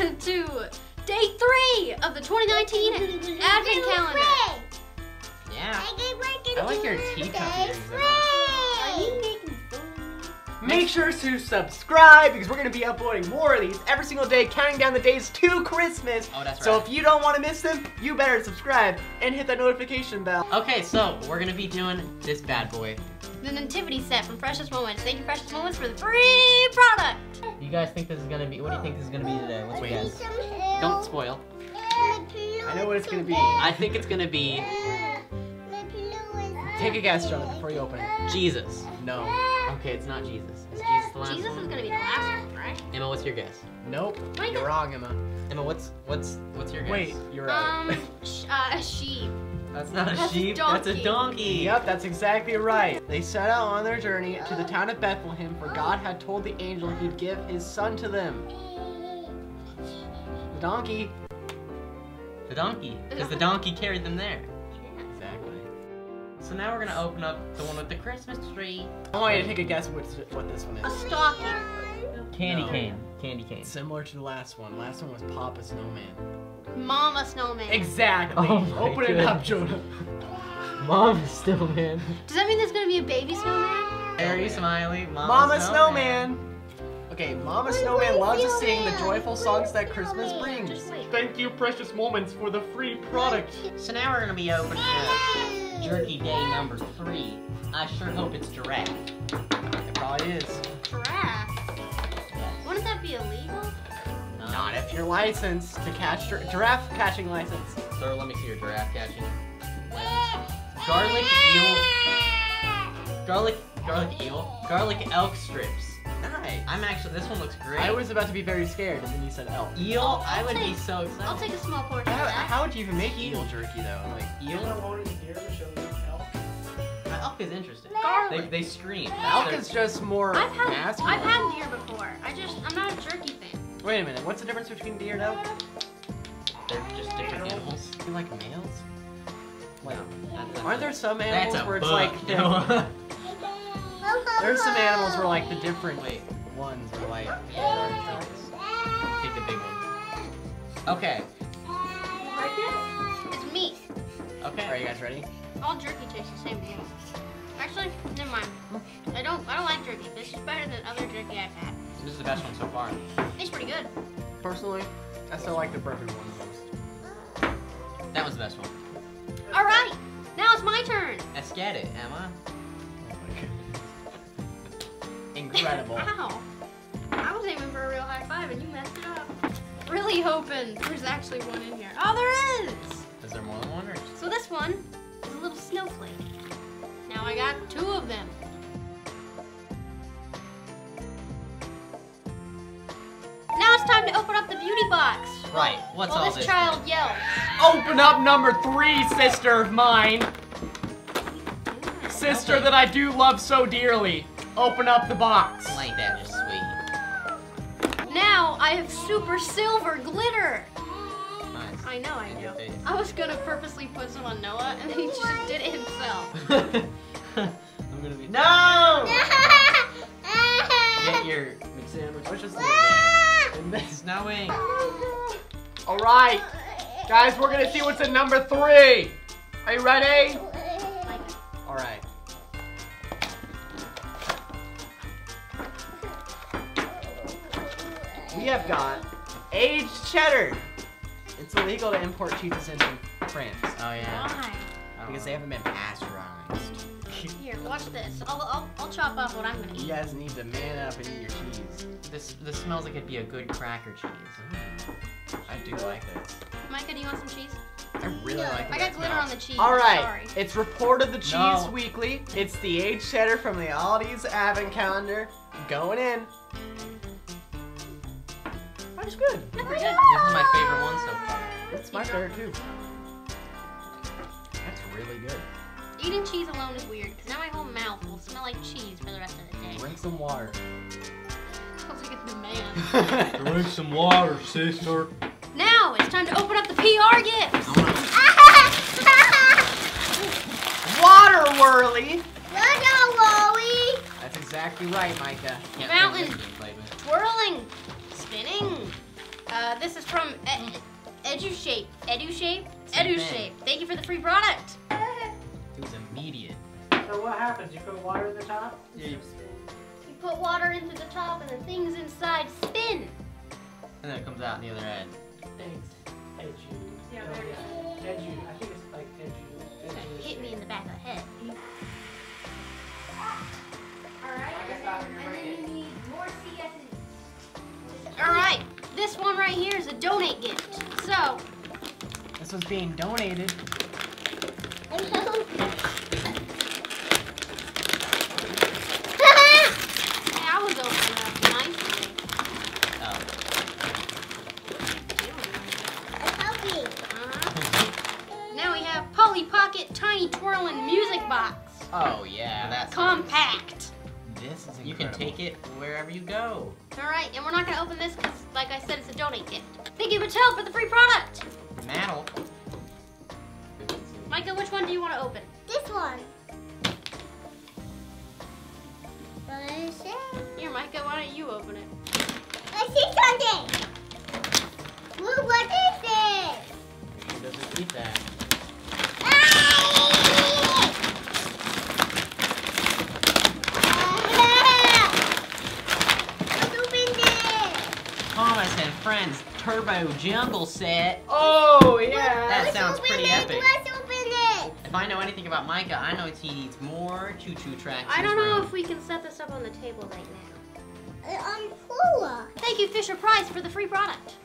to day 3 of the 2019 Advent calendar. Yeah. I like your teacup earrings. Are you making fun? Make sure to subscribe because we're going to be uploading more of these every single day, counting down the days to Christmas. Oh, that's right. So if you don't want to miss them, you better subscribe and hit that notification bell. Okay, so we're going to be doing this bad boy. The nativity set from Precious Moments. Thank you, Precious Moments, for the free product. You guys think this is going to be, what do you think this is going to be today? What's your guess? Don't spoil. I know what it's going to be. I think it's going to be Take a guess, Jonathan, before you open it. Jesus. No. Okay, it's not Jesus. Is Jesus the last Jesus one? is gonna be the last one, right? Emma, what's your guess? Nope. Micah. You're wrong, Emma. Emma, what's your guess? Wait, you're right. A sheep. That's not a That's a sheep, that's a donkey. Yep, that's exactly right. They set out on their journey to the town of Bethlehem, for God had told the angel he'd give his son to them. The donkey. The donkey, because the donkey carried them there. Exactly. So now we're gonna open up the one with the Christmas tree. I want you to take a guess what this one A is. stocking. Candy No. cane. Candy cane. Similar to the last one. Last one was Papa Snowman. Mama Snowman. Exactly. Oh my Open it up, goodness. Jonah. Mom Snowman. Does that mean there's gonna be a baby snowman? Very smiley. Mama Snowman. Okay, Mama Snowman loves to sing the joyful songs that Christmas brings. Just wait. Thank you, Precious Moments, for the free product. So now we're gonna be opening up Jerky Day number 3. I sure hope it's giraffe. It probably is. Giraffe. Yes. Wouldn't that be illegal? No. Not if you're licensed to catch giraffe catching license. So let me see your giraffe catching. Garlic eel. Garlic elk strips. Nice. I'm actually, this one looks great. I was about to be very scared, and then you said elk. Eel, I would be take- so excited. I'll take a small portion of How, that. how would you even make eel jerky though? Like Eel? Elk is interesting. Garlic. They scream. elk is just more I've masculine. had deer before. I'm not a jerky fan. Wait a minute. What's the difference between deer and elk? They're just different animals. You like males? Like, That's aren't there some that's animals a where it's buck. like there's some animals where like the different Wait. ones are like. Take the big one. Okay. It's meat. Okay. Are you guys ready? All jerky tastes the same to me. Actually, never mind. I don't like jerky. This is better than other jerky I've had. This is the best one so far. Tastes pretty good. Personally, I still like the bourbon one most. That was the best one. All right, now it's my turn. Let's get it, Emma. Oh my goodness. Incredible. Ow. I was aiming for a real high five and you messed it up. Really hoping there's actually one in here. Oh, there is. Is there more than one or just... So this one is a little snowflake. Now I got 2 of them. Now it's time to open up the beauty box. Right, what's Well, all this this? child yells. Open up number 3, sister of mine. Sister that I do love so dearly. Open up the box. Ain't that just sweet? Now I have super silver glitter. Nice. I know. In your face. I was gonna purposely put some on Noah, and he just did it himself. I'm gonna be... No! Get your McSandwich. Which is It's snowing. All right, guys, we're gonna see what's in number 3. Are you ready? All right. We have got aged cheddar. It's illegal to import cheeses into France Oh yeah. Why? because they haven't been pasteurized. Here, watch this. I'll chop up what I'm gonna You eat. guys need to man up and eat your cheese. This smells like it'd be a good cracker cheese. I do like this. Micah, do you want some cheese? I really like I that got glitter smell. on the cheese. All right, Sorry. it's reported the Cheese No. Weekly. It's the aged cheddar from the Aldi's Advent calendar. Going in. That's good. Pretty good. This is my favorite one so far. It's my favorite too. That's really good. Eating cheese alone is weird, because now my whole mouth will smell like cheese for the rest of the day. Drink some water. Smells like a demand. Drink some water, sister. Now it's time to open up the PR gifts. Water whirly. That's exactly right, Micah. Mountain. Twirling. Spinning. This is from EduShape. EduShape? Same EduShape. thing. Thank you for the free product. It was immediate. So what happens? You put water in the top? Yeah, You put water into the top and the things inside spin. and then it comes out the other end. Thanks. Edu. Yeah, there it is. Edu. I think it's like Edu. Edu Hit me in the back of the head. Alright, and then you need more CSs. Alright, this one right here is a donate gift. So, This was being donated. I was opening up nicely. Now we have Polly Pocket Tiny Twirling Music Box. Oh yeah, that's Compact. This is incredible. You can take it wherever you go. Alright, and we're not going to open this because, like I said, it's a donate gift. Thank you, Mattel, for the free product. Mantle. Micah, which one do you want to open? This one. What is it? Here, Micah, why don't you open it? I see something. Look, what is this? It doesn't eat that. Let's open this. Thomas and Friends Turbo Jungle Set. Oh yeah. That Let's sounds open pretty it. epic. Let's open it. If I know anything about Micah, I know he needs more choo-choo tracks. I in don't his know room. if we can set this up on the table right now. On floor. Thank you, Fisher Price, for the free product.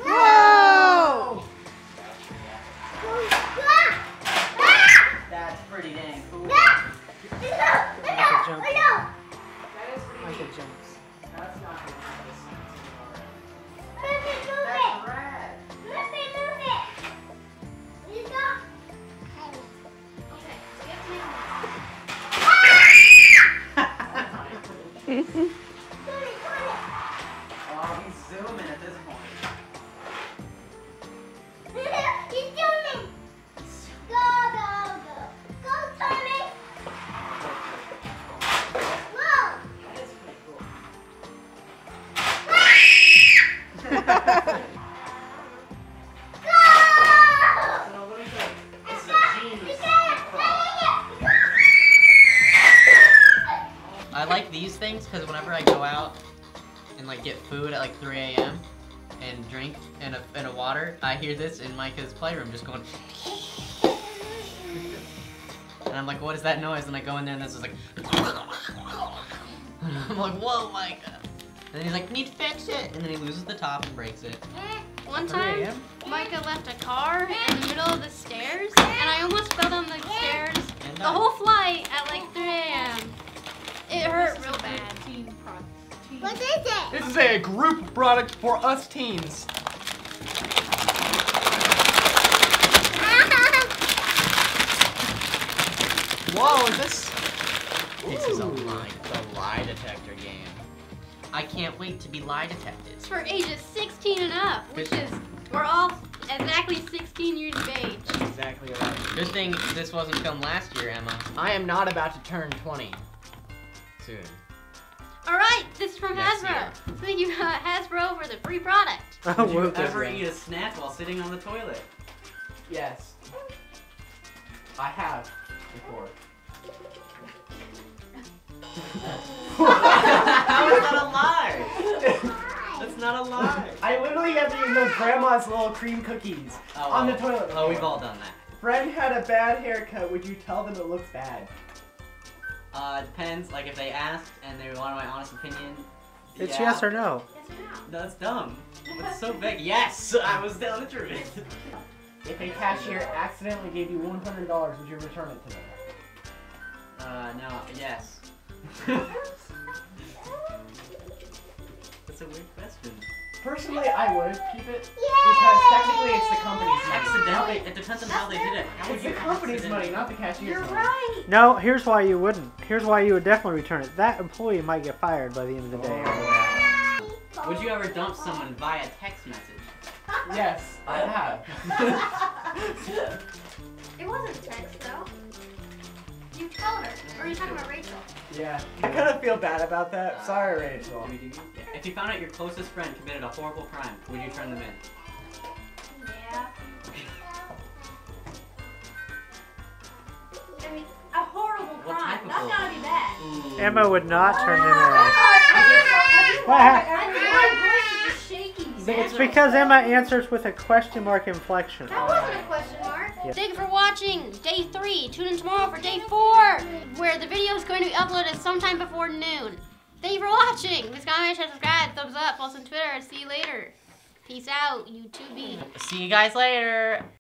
Whoa! That's pretty dang cool. Michael jumps. That's not good. Oh, he's zooming at this point. That is pretty cool. So let me show you. This is a genius. I like these things because whenever I go out and like get food at like 3 a.m. and drink in a water, I hear this in Micah's playroom just going. And I'm like, what is that noise? And I go in there and this is like. And I'm like, whoa, Micah. And then he's like, need to fix it. And then he loses the top and breaks it. One 3 time, a.m.? Micah left a car in the middle of the stairs, and I almost fell down the stairs And the whole flight at like 3 a.m. It hurt real bad. What is it? This is a group product for us teens. Whoa, is this? This is a Ooh. lie detector game. I can't wait to be lie detected. It's for ages 16 and up, which is, we're all exactly 16 years of age. Exactly right. Good thing this wasn't filmed last year, Emma. I am not about to turn 20 soon. Alright, this is from Next Hasbro. year. Thank you, Hasbro, for the free product. Did you ever eat a snack while sitting on the toilet? Yes. I have before. How is that a lie? That's not a lie. I literally have eaten those grandma's little cream cookies on the toilet. Oh, we've all done that. Friend had a bad haircut. Would you tell them it looks bad? Depends. Like if they asked and they wanted my honest opinion. It's yeah. yes or no. That's dumb. It's so big. Yes, I was telling the truth. If a cashier accidentally gave you $100, would you return it to them? No. Yes. That's a weird question. Personally, I would keep it because technically it's the company's money. Accidentally, it depends on how they did it. How It's would the you company's accidentally- money, not the cashier's You're money. right. No, here's why you wouldn't. Here's why you would definitely return it. That employee might get fired by the end of the day. Would you ever dump someone via text message? Yes, I have. It wasn't text, though. You told her. Or are you talking about Rachel? Yeah. I kind of feel bad about that. Sorry, Rachel. If you found out your closest friend committed a horrible crime, would you turn them in? Yeah. I mean, a horrible What crime. type of That's horrible? gotta be bad. Emma would not turn him in. What I happened? think my voice is just shaky. It's because Emma answers with a question mark inflection. That wasn't a question mark. Yeah. Thank you for watching day 3. Tune in tomorrow for day 4, where the video is going to be uploaded sometime before noon. Thank you for watching. Please comment, share, subscribe, thumbs up, follow us on Twitter. See you later. Peace out, YouTube. See you guys later.